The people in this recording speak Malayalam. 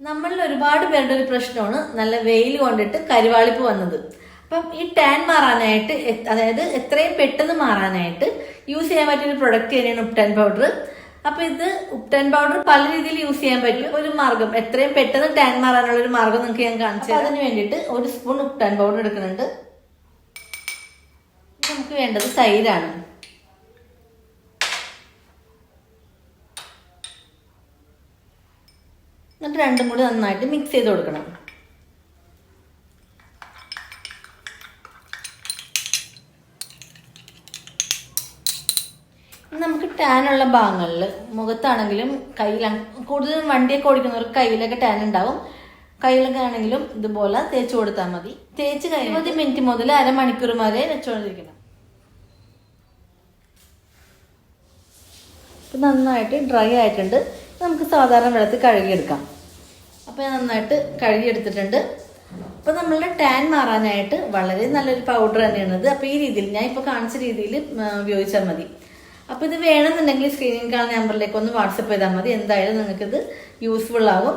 നമ്മളിൽ ഒരുപാട് പേരുടെ ഒരു പ്രശ്നമാണ് നല്ല വെയിൽ കൊണ്ടിട്ട് കരിവാളിപ്പ് വന്നത്. അപ്പം ഈ ടാൻ മാറാനായിട്ട് അതായത് എത്രയും പെട്ടെന്ന് മാറാനായിട്ട് യൂസ് ചെയ്യാൻ പറ്റിയൊരു പ്രൊഡക്റ്റ് തന്നെയാണ് ഉപ്ടാൻ പൗഡർ. അപ്പൊ ഇത് ഉപ്ടാൻ പൗഡർ പല രീതിയിൽ യൂസ് ചെയ്യാൻ പറ്റും. ഒരു മാർഗം എത്രയും പെട്ടെന്ന് ടാൻ മാറാനുള്ള ഒരു മാർഗം നിങ്ങൾക്ക് ഞാൻ കാണിച്ചു. അതിന് വേണ്ടിയിട്ട് ഒരു സ്പൂൺ ഉപ്ടാൻ പൗഡർ എടുക്കുന്നുണ്ട്. നമുക്ക് വേണ്ടത് തൈരാണ്. എന്നിട്ട് രണ്ടും കൂടി നന്നായിട്ട് മിക്സ് ചെയ്ത് കൊടുക്കണം. നമുക്ക് ടാനുള്ള ഭാഗങ്ങളിൽ മുഖത്താണെങ്കിലും കയ്യിലാണെങ്കിലും കൂടുതലും വണ്ടിയൊക്കെ ഓടിക്കുന്നവർക്ക് കയ്യിലൊക്കെ ടാൻ ഉണ്ടാവും. കയ്യിലൊക്കെ ആണെങ്കിലും ഇതുപോലെ തേച്ച് കൊടുത്താൽ മതി. തേച്ച് 20 മിനിറ്റ് മുതൽ അരമണിക്കൂർ വരെ വെച്ചുകൊണ്ടിരിക്കണം. ഇപ്പം നന്നായിട്ട് ഡ്രൈ ആയിട്ടുണ്ട്. നമുക്ക് സാധാരണ വെള്ളത്തിൽ കഴുകിയെടുക്കാം. അപ്പോൾ ഞാൻ നന്നായിട്ട് കഴുകിയെടുത്തിട്ടുണ്ട്. അപ്പോൾ നമ്മളുടെ ടാൻ മാറാനായിട്ട് വളരെ നല്ലൊരു പൗഡർ തന്നെയാണിത്. അപ്പോൾ ഈ രീതിയിൽ ഞാൻ ഇപ്പോൾ കാണിച്ച രീതിയിൽ ഉപയോഗിച്ചാൽ മതി. അപ്പോൾ ഇത് വേണമെന്നുണ്ടെങ്കിൽ സ്ക്രീനിൽ കാണുന്ന നമ്പറിലേക്ക് ഒന്ന് വാട്സപ്പ് ചെയ്താൽ മതി. എന്തായാലും നിങ്ങൾക്കിത് യൂസ്ഫുൾ ആകും.